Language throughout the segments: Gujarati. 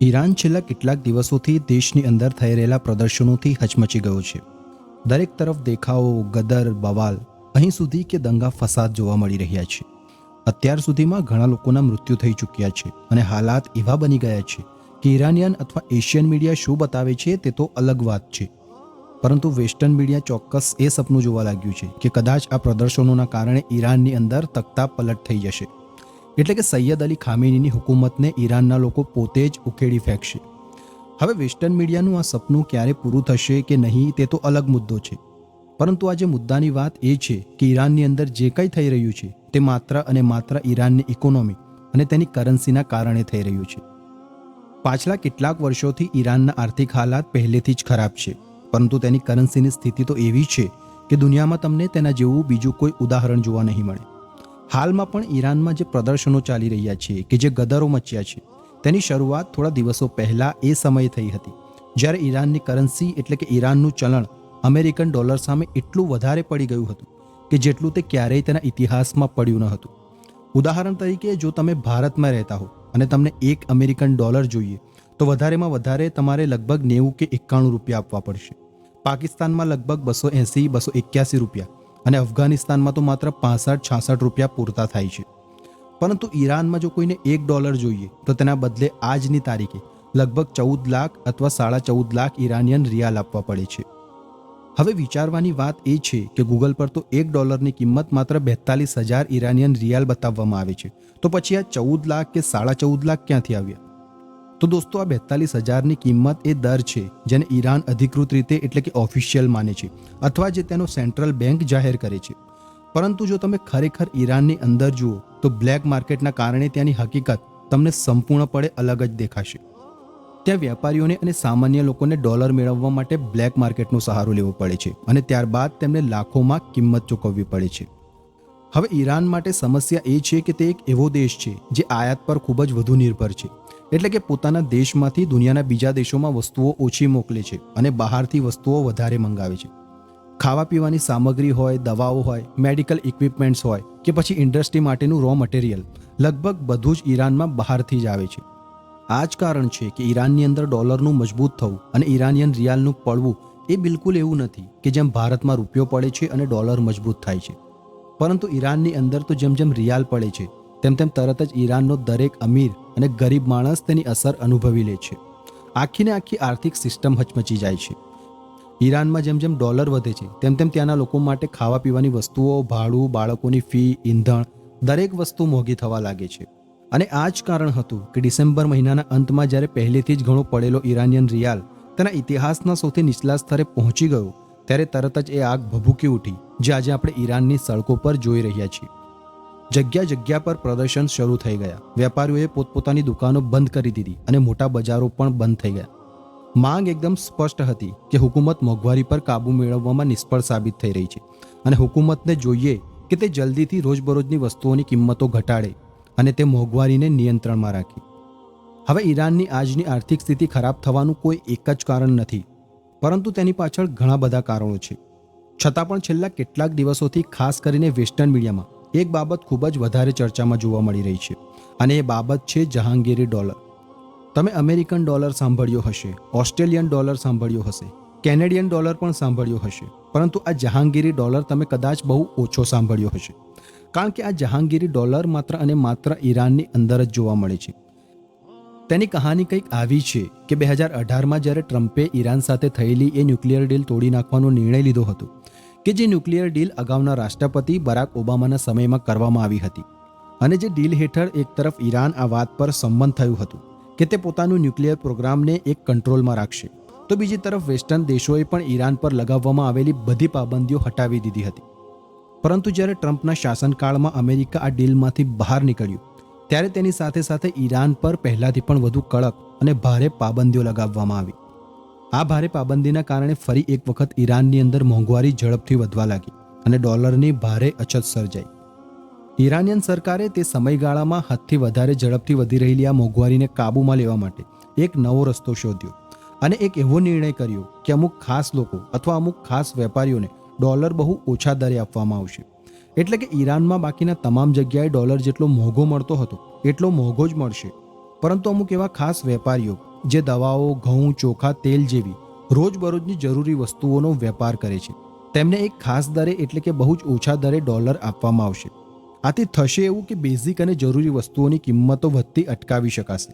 ઈરાન છેલ્લા કેટલાક દિવસોથી દેશની અંદર થઈ રહેલા પ્રદર્શનોથી હચમચી ગયો છે. દરેક તરફ દેખાવો, ગદર, બવાલ, અહીં સુધી કે દંગા ફસાદ જોવા મળી રહ્યા છે. અત્યાર સુધીમાં ઘણા લોકોના મૃત્યુ થઈ ચૂક્યા છે અને હાલાત એવા બની ગયા છે કે ઈરાનિયન અથવા એશિયન મીડિયા શું બતાવે છે તે તો અલગ વાત છે. પરંતુ વેસ્ટર્ન મીડિયા ચોક્કસ એ સપનું જોવા લાગ્યું છે કે કદાચ આ પ્રદર્શનોના કારણે ઈરાનની અંદર તખ્તા પલટ થઈ જશે. એટલે કે સૈયદ અલી ખામેનીની હુકુમતને ઈરાનના લોકો પોતે જ ઉખેડી ફેંકશે. હવે વેસ્ટર્ન મીડિયાનું આ સપનું ક્યારે પૂરું થશે કે નહીં તે તો અલગ મુદ્દો છે. પરંતુ આજે મુદ્દાની વાત એ છે કે ઈરાનની અંદર જે કંઈ થઈ રહ્યું છે તે માત્ર અને માત્ર ઈરાનની ઇકોનોમી અને તેની કરન્સીના કારણે થઈ રહ્યું છે. પાછલા કેટલાક વર્ષોથી ઈરાનના આર્થિક હાલાત પહેલેથી જ ખરાબ છે, પરંતુ તેની કરન્સીની સ્થિતિ તો એવી છે કે દુનિયામાં તમને તેના જેવું બીજું કોઈ ઉદાહરણ જોવા નહીં મળે. હાલમાં પણ ઈરાનમાં જે પ્રદર્શનો ચાલી રહ્યા છે કે જે ગદરો મચ્યા છે તેની શરૂઆત થોડા દિવસો પહેલા એ સમયે થઈ હતી જ્યારે ઈરાનની કરન્સી એટલે કે ઈરાનનું ચલણ અમેરિકન ડોલર સામે એટલું વધારે પડી ગયું હતું કે જેટલું તે ક્યારેય તેના ઇતિહાસમાં પડ્યું ન હતું. ઉદાહરણ તરીકે જો તમે ભારતમાં રહેતા હો અને તમને એક અમેરિકન ડોલર જોઈએ તો વધારેમાં વધારે તમારે લગભગ 90 કે 91 રૂપિયા આપવા પડશે. પાકિસ્તાનમાં લગભગ 280-281 રૂપિયા અને અફઘાનિસ્તાનમાં તો માત્ર 65-66 રૂપિયા પૂરતા થાય છે. પરંતુ ઈરાનમાં જો કોઈને $1 જોઈએ તો તેના બદલે આજની તારીખે લગભગ 14 લાખ અથવા 14.5 લાખ ઈરાનિયન રિયાલ આપવા પડે છે. હવે વિચારવાની વાત એ છે કે ગૂગલ પર તો $1ની કિંમત માત્ર 42,000 ઈરાનિયન રિયાલ બતાવવામાં આવે છે, તો પછી આ 14 લાખ કે 14.5 લાખ ક્યાંથી આવ્યા? તો દોસ્તો, આ 42,000ની કિંમત એ દર છે જેને ઈરાન અધિકૃત રીતે એટલે કે ઓફિશિયલ માને છે અથવા જે તેનો સેન્ટ્રલ બેંક જાહેર કરે છે. પરંતુ જો તમે ખરેખર ઈરાનની અંદર જુઓ તો બ્લેક માર્કેટના કારણે ત્યાંની હકીકત તમને સંપૂર્ણપણે અલગ જ દેખાશે. ત્યાં વેપારીઓને અને સામાન્ય લોકોને ડોલર મેળવવા માટે બ્લેક માર્કેટનો સહારો લેવો પડે છે અને ત્યારબાદ તેમને લાખોમાં કિંમત ચૂકવવી પડે છે. હવે ઈરાન માટે સમસ્યા એ છે કે તે એક એવો દેશ છે જે આયાત પર ખૂબ જ વધુ નિર્ભર છે. એટલે કે પોતાના દેશમાંથી દુનિયાના બીજા દેશોમાં વસ્તુઓ ઓછી મોકલે છે અને બહારથી વસ્તુઓ વધારે મંગાવે છે. ખાવા પીવાની સામગ્રી હોય, દવાઓ હોય, મેડિકલ ઇક્વિપમેન્ટ્સ હોય કે પછી ઇન્ડસ્ટ્રી માટેનું રો મટીરિયલ, લગભગ બધું જ ઈરાનમાં બહારથી જ આવે છે. આ જ કારણ છે કે ઈરાનની અંદર ડોલરનું મજબૂત થવું અને ઈરાનિયન રિયાલનું પડવું એ બિલકુલ એવું નથી કે જેમ ભારતમાં રૂપિયો પડે છે અને ડોલર મજબૂત થાય છે. પરંતુ ઈરાનની અંદર તો જેમ જેમ રિયાલ પડે છે તેમ તેમ તરત જ ઈરાનનો દરેક અમીર અને ગરીબ માણસ તેની અસર અનુભવી લે છે. આખીને આખી આર્થિક સિસ્ટમ હચમચી જાય છે. ઈરાનમાં જેમ જેમ ડોલર વધે છે તેમ તેમ ત્યાંના લોકો માટે ખાવા પીવાની વસ્તુઓ, ભાડું, બાળકોની ફી, ઈંધણ દરેક વસ્તુ મોંઘી થવા લાગે છે. અને આ જ કારણ હતું કે ડિસેમ્બર મહિનાના અંતમાં જ્યારે પહેલેથી જ ઘણો પડેલો ઈરાનિયન રિયાલ તેના ઇતિહાસના સૌથી નીચલા સ્તરે પહોંચી ગયો ત્યારે તરત જ એ આગ ભભૂકી ઉઠી જે આજે આપણે ઈરાનની સડકો પર જોઈ રહ્યા છીએ. જગ્યા જગ્યા પર પ્રદર્શન શરૂ થઈ ગયા. વેપારીઓએ પોતપોતાની દુકાનો બંધ કરી દીધી અને મોટા બજારો પણ બંધ થઈ ગયા. માંગ એકદમ સ્પષ્ટ હતી કે હુકુમત મોંઘવારી પર કાબૂ મેળવવામાં નિષ્ફળ સાબિત થઈ રહી છે અને હુકુમતને જોઈએ કે તે જલ્દીથી રોજબરોજની વસ્તુઓની કિંમતો ઘટાડે અને તે મોંઘવારીને નિયંત્રણમાં રાખે. હવે ઈરાનની આજની આર્થિક સ્થિતિ ખરાબ થવાનું કોઈ એક જ કારણ નથી, પરંતુ તેની પાછળ ઘણા બધા કારણો છે. છતાં પણ છેલ્લા કેટલાક દિવસોથી ખાસ કરીને વેસ્ટર્ન મીડિયામાં એક બાબત ખૂબ જ વધારે ચર્ચામાં જોવા મળી રહી છે અને એ બાબત છે જહાંગીરી ડોલર. તમે અમેરિકન ડોલર સાંભળ્યો હશે, ઓસ્ટ્રેલિયન ડોલર સાંભળ્યો હશે, કેનેડિયન ડોલર પણ સાંભળ્યો હશે, પરંતુ આ જહાંગીરી ડોલર તમે કદાચ બહુ ઓછો સાંભળ્યો હશે. કારણ કે આ જહાંગીરી ડોલર માત્ર અને માત્ર ઈરાનની અંદર જ જોવા મળે છે. તેની કહાની કંઈક આવી છે કે 2018માં જ્યારે ટ્રમ્પે ઈરાન સાથે થયેલી એ ન્યુક્લિયર ડીલ તોડી નાખવાનો નિર્ણય લીધો હતો કે જે ન્યુક્લિયર ડીલ અગાઉના રાષ્ટ્રપતિ બરાક ઓબામાના સમયમાં કરવામાં આવી હતી અને જે ડીલ હેઠળ એક તરફ ઈરાન આ વાત પર સંમત થયું હતું કે તે પોતાનું ન્યુક્લિયર પ્રોગ્રામને એક કંટ્રોલમાં રાખશે, તો બીજી તરફ વેસ્ટર્ન દેશોએ પણ ઈરાન પર લગાવવામાં આવેલી બધી પાબંદીઓ હટાવી દીધી હતી. પરંતુ જ્યારે ટ્રમ્પના શાસનકાળમાં અમેરિકા આ ડીલમાંથી બહાર નીકળ્યું ત્યારે તેની સાથે સાથે ઈરાન પર પહેલાથી પણ વધુ કડક અને ભારે પાબંદીઓ લગાવવામાં આવી. આ ભારે પાબંદીના કારણે ફરી એક વખત ઈરાનની અંદર મોંઘવારી ઝડપથી વધવા લાગી અને ડોલરની ભારે અછત સર્જાઈ. ઈરાનિયન સરકારે તે સમયગાળામાં હદથી વધારે ઝડપથી વધી રહેલી આ મોંઘવારીને કાબૂમાં લેવા માટે એક નવો રસ્તો શોધ્યો અને એક એવો નિર્ણય કર્યો કે અમુક ખાસ લોકો અથવા અમુક ખાસ વેપારીઓને ડોલર બહુ ઓછા દરે આપવામાં આવશે. એટલે કે ઈરાનમાં બાકીના તમામ જગ્યાએ ડોલર જેટલો મોંઘો મળતો હતો એટલો મોંઘો જ મળશે પરંતુ અમુક એવા ખાસ વેપારીઓ જે દવાઓ, ઘઉં, ચોખા, તેલ જેવી રોજબરોજની જરૂરી વસ્તુઓનો વેપાર કરે છે, તેમને એક ખાસ દરે એટલે કે બહુ જ ઓછા દરે ડોલર આપવામાં આવશે. આથી થશે એવું કે બેઝિક અને જરૂરી વસ્તુઓની કિંમતો વધતી અટકાવી શકાશે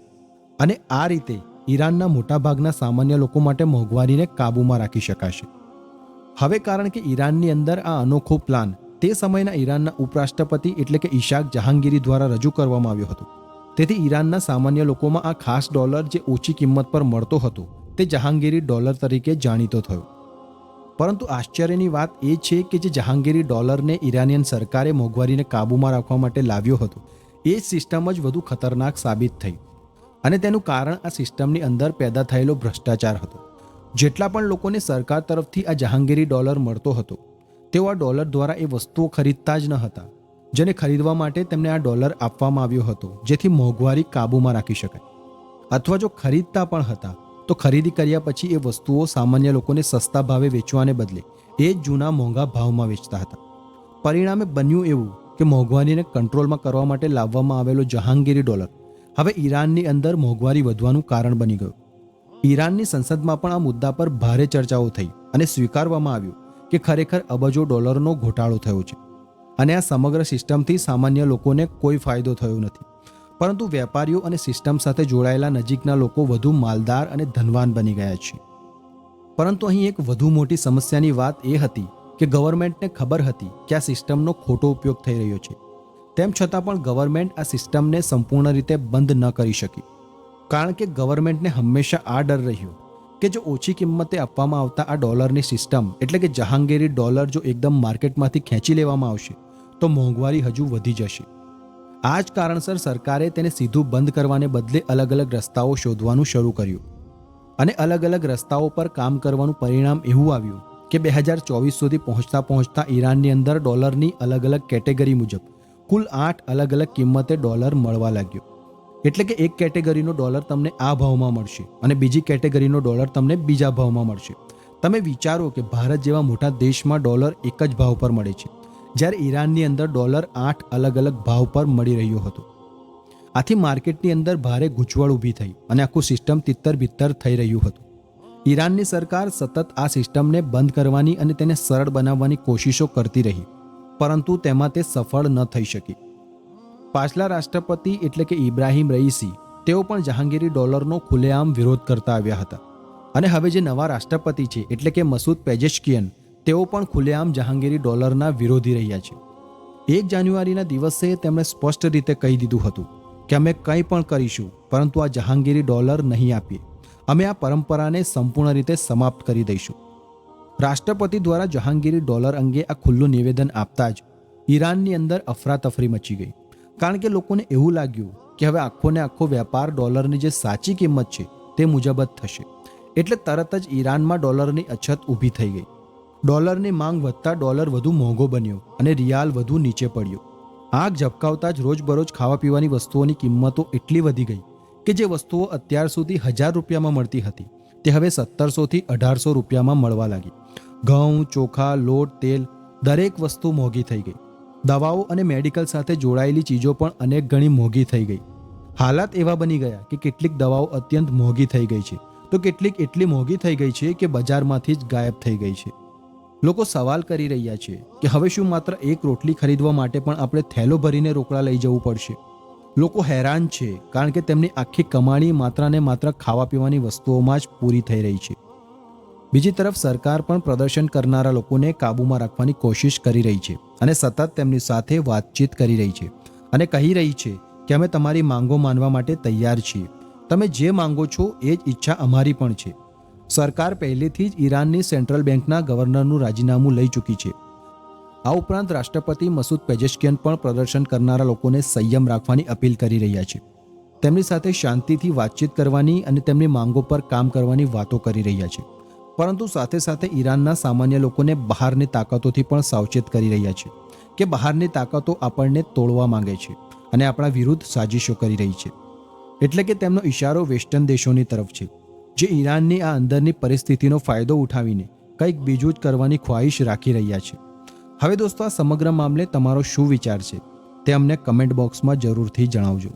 અને આ રીતે ઈરાનના મોટાભાગના સામાન્ય લોકો માટે મોંઘવારીને કાબૂમાં રાખી શકાશે. હવે કારણ કે ઈરાનની અંદર આ અનોખો પ્લાન તે સમયના ઈરાનના ઉપરાષ્ટ્રપતિ એટલે કે ઈશાક જહાંગીરી દ્વારા રજૂ કરવામાં આવ્યો હતો, તેથી ઈરાનના સામાન્ય લોકોમાં આ ખાસ ડોલર જે ઓછી કિંમત પર મળતો હતો તે જહાંગીરી ડોલર તરીકે જાણીતો થયો. પરંતુ આશ્ચર્યની વાત એ છે કે જે જહાંગીરી ડોલરને ઈરાનિયન સરકારે મોંઘવારીને કાબૂમાં રાખવા માટે લાવ્યો હતો એ જ સિસ્ટમ જ વધુ ખતરનાક સાબિત થઈ અને તેનું કારણ આ સિસ્ટમની અંદર પેદા થયેલો ભ્રષ્ટાચાર હતો. જેટલા પણ લોકોને સરકાર તરફથી આ જહાંગીરી ડોલર મળતો હતો તેઓ આ ડોલર દ્વારા એ વસ્તુઓ ખરીદતા જ ન હતા જેને ખરીદવા માટે તેમને આ ડોલર આપવામાં આવ્યો હતો, જેથી મોંઘવારી કાબૂમાં રાખી શકાય. અથવા જો ખરીદતા પણ હતા તો ખરીદી કર્યા પછી એ વસ્તુઓ સામાન્ય લોકોને સસ્તા ભાવે વેચવાને બદલે એ જ જૂના મોંઘા ભાવમાં વેચતા હતા. પરિણામે બન્યું એવું કે મોંઘવારીને કંટ્રોલમાં કરવા માટે લાવવામાં આવેલો જહાંગીરી ડોલર હવે ઈરાનની અંદર મોંઘવારી વધવાનું કારણ બની ગયું. ઈરાનની સંસદમાં પણ આ મુદ્દા પર ભારે ચર્ચાઓ થઈ અને સ્વીકારવામાં આવ્યું કે ખરેખર અબજો ડોલરનો ઘોટાળો થયો છે અને આ સમગ્ર સિસ્ટમથી સામાન્ય લોકોને કોઈ ફાયદો થયો નથી, પરંતુ વેપારીઓ અને સિસ્ટમ સાથે જોડાયેલા નજીકના લોકો વધુ માલદાર અને ધનવાન બની ગયા છે. પરંતુ અહીં એક વધુ મોટી સમસ્યાની વાત એ હતી કે ગવર્મેન્ટને ખબર હતી કે આ સિસ્ટમનો ખોટો ઉપયોગ થઈ રહ્યો છે, તેમ છતાં પણ ગવર્મેન્ટ આ સિસ્ટમને સંપૂર્ણ રીતે બંધ ન કરી શકી, કારણ કે ગવર્મેન્ટને હંમેશા આ ડર રહ્યો કે જો ઓછી કિંમતે આપવામાં આવતા આ ડોલરની સિસ્ટમ એટલે કે જહાંગીરી ડોલર જો એકદમ માર્કેટમાંથી ખેંચી લેવામાં આવશે તો મોંઘવારી હજુ વધી જશે. આ જ કારણસર સરકારે તેને સીધું બંધ કરવાને બદલે અલગ અલગ રસ્તાઓ શોધવાનું શરૂ કર્યું અને અલગ અલગ રસ્તાઓ પર કામ કરવાનું પરિણામ એવું આવ્યું કે 2024 સુધી પહોંચતા ઈરાનની અંદર ડોલરની અલગ અલગ કેટેગરી મુજબ કુલ 8 અલગ અલગ કિંમતે ડોલર મળવા લાગ્યો. એટલે કે એક કેટેગરીનો ડોલર તમને આ ભાવમાં મળશે અને બીજી કેટેગરીનો ડોલર તમને બીજા ભાવમાં મળશે. તમે વિચારો કે ભારત જેવા મોટા દેશમાં ડોલર એક જ ભાવ પર મળે છે, જ્યારે ઈરાનની અંદર ડોલર 8 અલગ અલગ ભાવ પર મળી રહ્યો હતો. આથી માર્કેટની અંદર ભારે ગૂંચવણ ઊભી થઈ અને આખું સિસ્ટમ તિત્તર બિત્તર થઈ રહ્યું હતું. ઈરાનની સરકાર સતત આ સિસ્ટમને બંધ કરવાની અને તેને સરળ બનાવવાની કોશિશો કરતી રહી, પરંતુ તેમાં તે સફળ ન થઈ શકી. પાછલા રાષ્ટ્રપતિ એટલે કે ઇબ્રાહિમ રઈસી તેઓ પણ જહાંગીરી ડોલરનો ખુલ્લેઆમ વિરોધ કરતા આવ્યા હતા અને હવે જે નવા રાષ્ટ્રપતિ છે એટલે કે મસૂદ પેજેશ્કિયન તેઓ પણ ખુલ્લેઆમ જહાંગીરી ડોલરના વિરોધી રહ્યા છે. 1 જાન્યુઆરીના દિવસે તેમણે સ્પષ્ટ રીતે કહી દીધું હતું કે અમે કંઈ પણ કરીશું પરંતુ આ જહાંગીરી ડોલર નહીં આપીએ, અમે આ પરંપરાને સંપૂર્ણ રીતે સમાપ્ત કરી દઈશું. રાષ્ટ્રપતિ દ્વારા જહાંગીરી ડોલર અંગે આ ખુલ્લું નિવેદન આપતા જ ઈરાનની અંદર અફરાતફરી મચી ગઈ, કારણ કે લોકોને એવું લાગ્યું કે હવે આખોને આખો વેપાર ડોલરની જે સાચી કિંમત છે તે મુજબ જ થશે. એટલે તરત જ ઈરાનમાં ડોલરની અછત ઊભી થઈ ગઈ. ડોલરની માંગ વધતા ડોલર વધુ મોંઘો બન્યો અને રિયાલ વધુ નીચે પડ્યો. આગ ઝબકાવતા જ રોજબરોજ ખાવા પીવાની વસ્તુઓની કિંમતો એટલી વધી ગઈ કે જે વસ્તુઓ અત્યાર સુધી 1000 રૂપિયામાં મળતી હતી તે હવે 1700 થી 1800 રૂપિયામાં મળવા લાગી. ઘઉં, ચોખા, લોટ, તેલ દરેક વસ્તુ મોંઘી થઈ ગઈ. દવાઓ અને મેડિકલ સાથે જોડાયેલી ચીજો પણ અનેક ગણી મોંઘી થઈ ગઈ. હાલાત એવા બની ગયા કે કેટલીક દવાઓ અત્યંત મોંઘી થઈ ગઈ છે તો કેટલીક એટલી મોંઘી થઈ ગઈ છે કે બજારમાંથી જ ગાયબ થઈ ગઈ છે. લોકો સવાલ કરી રહ્યા છે કે હવે શું માત્ર એક રોટલી ખરીદવા માટે પણ આપણે થેલો ભરીને રોકડા લઈ જવું પડશે? લોકો હેરાન છે કારણ કે તેમની આખી કમાણી માત્ર ને માત્ર ખાવા પીવાની વસ્તુઓમાં જ પૂરી થઈ રહી છે. બીજી તરફ સરકાર પણ પ્રદર્શન કરનારા લોકોને કાબૂમાં રાખવાની કોશિશ કરી રહી છે અને સતત તેમની સાથે વાતચીત કરી રહી છે અને કહી રહી છે કે અમે તમારી માંગો માનવા માટે તૈયાર છીએ, તમે જે માંગો છો એ જ ઈચ્છા અમારી પણ છે. સરકાર પહેલેથી જ ઈરાનની સેન્ટ્રલ બેંકના ગવર્નરનું રાજીનામું લઈ ચૂકી છે. આ ઉપરાંત રાષ્ટ્રપતિ મસૂદ પેજેશ્કિયન પણ પ્રદર્શન કરનારા લોકોને સંયમ રાખવાની અપીલ કરી રહ્યા છે. તેમની સાથે શાંતિથી વાતચીત કરવાની અને તેમની માંગો પર કામ કરવાની વાતો કરી રહ્યા છે, પરંતુ સાથે સાથે ઈરાનના સામાન્ય લોકોને બહારની તાકાતોથી પણ સાવચેત કરી રહ્યા છે કે બહારની તાકાતો આપણને તોડવા માંગે છે અને આપણા વિરુદ્ધ સાજિશો કરી રહી છે. એટલે કે તેમનો ઇશારો વેસ્ટર્ન દેશોની તરફ છે, જે ઈરાનની આ અંદરની પરિસ્થિતિનો ફાયદો ઉઠાવીને કંઈક બીજું જ કરવાની ખ્વાહિશ રાખી રહ્યા છે. હવે દોસ્તો, આ સમગ્ર મામલે તમારો શું વિચાર છે તે અમને કમેન્ટ બોક્સમાં જરૂરથી જણાવજો.